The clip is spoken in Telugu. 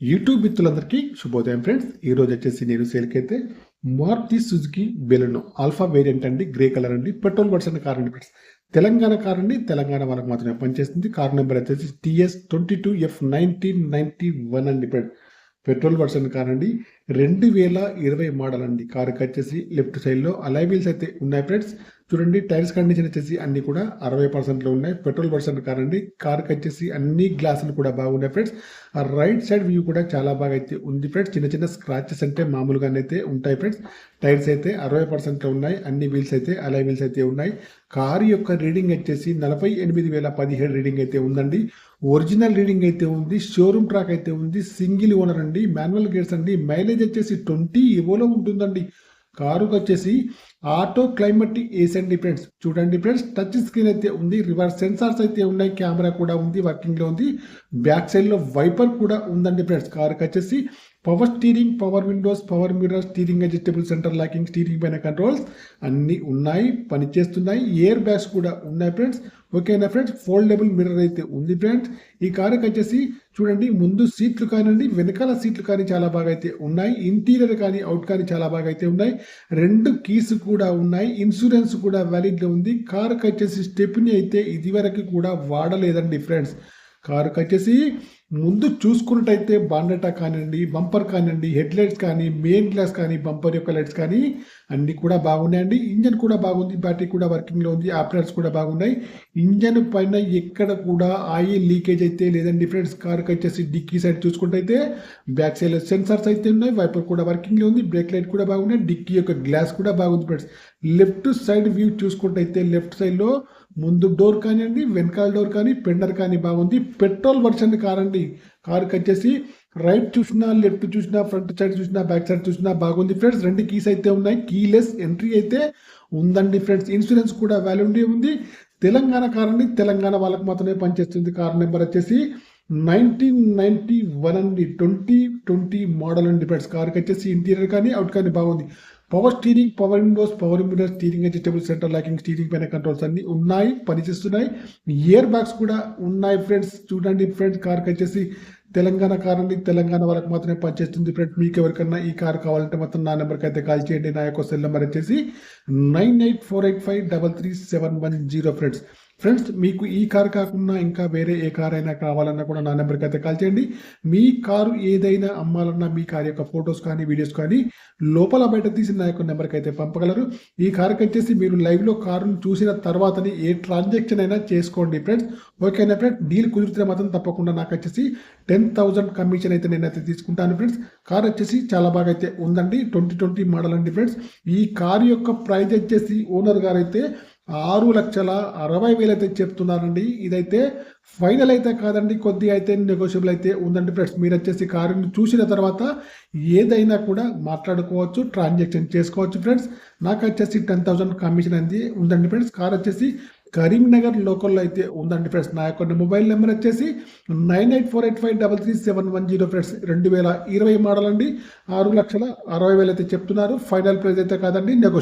యూట్యూబ్ మిత్రులందరికీ శుభోదయం ఫ్రెండ్స్. ఈ రోజు వచ్చేసి నేను సేల్కి అయితే Maruti Suzuki Baleno alpha variant అండి, గ్రే కలర్ అండి, పెట్రోల్ వర్షన్ కార్ అండి ఫ్రెండ్స్. తెలంగాణ కార్ అండి, తెలంగాణ వాళ్ళకి మాత్రమే పనిచేస్తుంది. కార్ నెంబర్ వచ్చేసి TS22F1991 అండి ఫ్రెండ్స్. పెట్రోల్ వర్షన్ కార్ అండి, 2020 మోడల్ అండి. కారుకి వచ్చేసి లెఫ్ట్ సైడ్లో అలై వీల్స్ అయితే ఉన్నాయి ఫ్రెండ్స్. చూడండి, టైర్స్ కండిషన్ వచ్చేసి అన్ని కూడా 60% ఉన్నాయి. పెట్రోల్ వర్షన్ కార్ అండి. కార్కి వచ్చేసి అన్ని గ్లాసులు కూడా బాగున్నాయి ఫ్రెండ్స్. ఆ రైట్ సైడ్ వ్యూ కూడా చాలా బాగా అయితే ఉంది ఫ్రెండ్స్. చిన్న చిన్న స్క్రాచెస్ అంటే మామూలుగానైతే ఉంటాయి ఫ్రెండ్స్. టైర్స్ అయితే 60% ఉన్నాయి. అన్ని వీల్స్ అయితే అలై వీల్స్ అయితే ఉన్నాయి. కారు యొక్క రీడింగ్ వచ్చేసి 48,017 రీడింగ్ అయితే ఉందండి. ఒరిజినల్ రీడింగ్ అయితే ఉంది. షోరూమ్ ట్రాక్ అయితే ఉంది. సింగిల్ ఓనర్ అండి, మాన్యువల్ గేర్స్ అండి. మైలేజ్ వచ్చేసి 20 ఎవోలో ఉంటుందండి. కారుకి వచ్చేసి ఆటో క్లైమాటిక్ ఏసీ అండి ఫ్రెండ్స్. చూడండి ఫ్రెండ్స్, టచ్ స్క్రీన్ అయితే ఉంది. రివర్స్ సెన్సార్స్ అయితే ఉన్నాయి. కెమెరా కూడా ఉంది, వర్కింగ్ లో ఉంది. బ్యాక్ సైడ్ లో వైపర్ కూడా ఉందండి ఫ్రెండ్స్. కారుకి వచ్చేసి power steering, power Windows, power mirror, steering adjustable centre locking, steering పైన కంట్రోల్స్ అన్ని ఉన్నాయి, పనిచేస్తున్నాయి. ఎయిర్ బ్యాగ్స్ కూడా ఉన్నాయి ఫ్రెండ్స్. ఓకేనా ఫ్రెండ్స్, ఫోల్డబుల్ మిర్రర్ అయితే ఉంది ఫ్రెండ్స్. ఈ కారుకి వచ్చేసి చూడండి, ముందు సీట్లు కానివ్వండి, వెనకాల సీట్లు కానీ చాలా బాగా అయితే ఉన్నాయి. ఇంటీరియర్ కానీ అవుట్ కానీ చాలా బాగా అయితే ఉన్నాయి. 2 కీస్ కూడా ఉన్నాయి. ఇన్సూరెన్స్ కూడా వ్యాలిడ్ లో ఉంది. కారుకి వచ్చేసి స్టెప్ని అయితే ఇదివరకు కూడా వాడలేదండి ఫ్రెండ్స్. కారుకి వచ్చేసి ముందు చూసుకున్నట్టయితే బాండటా కానివ్వండి, బంపర్ కానివ్వండి, హెడ్ లైట్స్ కానీ, మెయిన్ గ్లాస్ కానీ, బంపర్ యొక్క లైట్స్ కానీ అన్ని కూడా బాగున్నాయండి. ఇంజన్ కూడా బాగుంది, బ్యాటరీ కూడా వర్కింగ్ లో ఉంది, ఆపరేటర్స్ కూడా బాగున్నాయి. ఇంజన్ పైన ఎక్కడ కూడా ఆయిల్ లీకేజ్ అయితే లేదండి ఫ్రెండ్స్. కారుకి వచ్చేసి డిక్కీ సైడ్ చూసుకుంటే బ్యాక్ సైడ్ సెన్సార్స్ అయితే ఉన్నాయి, వైపర్ కూడా వర్కింగ్ లో ఉంది, బ్రేక్ లైట్ కూడా బాగున్నాయి, డిక్కీ యొక్క గ్లాస్ కూడా బాగుంది ఫ్రెండ్స్. లెఫ్ట్ సైడ్ వ్యూ చూసుకుంటే లెఫ్ట్ సైడ్ లో ముందు డోర్ కానివ్వండి, వెనకాల డోర్ కానీ, పెండర్ కానీ బాగుంది. పెట్రోల్ వర్షన్ కార్ అండి. కారుకి వచ్చేసి రైట్ చూసినా, లెఫ్ట్ చూసినా, ఫ్రంట్ సైడ్ చూసినా, బ్యాక్ సైడ్ చూసినా బాగుంది ఫ్రెండ్స్. 2 కీస్ అయితే ఉన్నాయి. కీలెస్ ఎంట్రీ అయితే ఉందండి ఫ్రెండ్స్. ఇన్సూరెన్స్ కూడా వ్యాలిడిటీ ఉంది. తెలంగాణ కార్ అండి, తెలంగాణ వాళ్ళకి మాత్రమే పనిచేస్తుంది. కార్ నెంబర్ వచ్చేసి 1991 అండి, 2020 మోడల్ అండి ఫ్రెండ్స్. కారుకి వచ్చేసి ఇంటీరియర్ కానీ అవుట్ కానీ బాగుంది. Power steering, power Windows, power mirror, steering adjustable centre locking, steering పైన కంట్రోల్స్ అన్ని ఉన్నాయి, పనిచేస్తున్నాయి. ఇయర్ బ్యాగ్స్ కూడా ఉన్నాయి ఫ్రెండ్స్. చూడండి ఫ్రెండ్స్, కార్కి వచ్చేసి తెలంగాణ కార్ అండి, తెలంగాణ వాళ్ళకి మాత్రమే పనిచేస్తుంది ఫ్రెండ్స్. మీకు ఎవరికన్నా ఈ కార్ కావాలంటే మాత్రం నా నెంబర్కి అయితే కాల్ చేయండి. నా యొక్క సెల్ నెంబర్ వచ్చేసి 9848533710 ఫ్రెండ్స్. ఫ్రెండ్స్, మీకు ఈ కార్ కాకుండా ఇంకా వేరే ఏ కార్ అయినా కావాలన్నా కూడా నా నెంబర్కి అయితే కాల్ చేయండి. మీ కారు ఏదైనా అమ్మాలన్నా, మీ కార్ యొక్క ఫొటోస్ కానీ, వీడియోస్ కానీ లోపల బయట తీసి నా యొక్క నెంబర్కి అయితే పంపగలరు. ఈ కార్కి వచ్చేసి మీరు లైవ్లో కారును చూసిన తర్వాతని ఏ ట్రాన్సాక్షన్ అయినా చేసుకోండి ఫ్రెండ్స్. ఓకేనా ఫ్రెండ్స్, డీల్ కుదిరితే మాత్రం తప్పకుండా నాకు వచ్చేసి 10,000 కమిషన్ అయితే నేనైతే తీసుకుంటాను ఫ్రెండ్స్. కార్ వచ్చేసి చాలా బాగా అయితే ఉందండి. 2020 మోడల్ అండి ఫ్రెండ్స్. ఈ కార్ యొక్క ప్రైస్ వచ్చేసి ఓనర్ గారు అయితే 6,60,000 అయితే చెప్తున్నారండి. ఇదైతే ఫైనల్ అయితే కాదండి, కొద్దిగా అయితే నెగోషియబుల్ అయితే ఉందండి ఫ్రెండ్స్. మీరు వచ్చేసి కారుని చూసిన తర్వాత ఏదైనా కూడా మాట్లాడుకోవచ్చు, ట్రాన్సాక్షన్ చేసుకోవచ్చు ఫ్రెండ్స్. నాకు వచ్చేసి 10,000 కమిషన్ అనేది ఉందండి ఫ్రెండ్స్. కార్ వచ్చేసి కరీంనగర్ లోకల్లో అయితే ఉందండి ఫ్రెండ్స్. నా యొక్క మొబైల్ నెంబర్ వచ్చేసి 9848533710 ఫ్రెండ్స్. 2020 మోడల్ అండి. 6,60,000 అయితే చెప్తున్నారు. ఫైనల్ ప్రైస్ అయితే కాదండి, నెగోషియబుల్.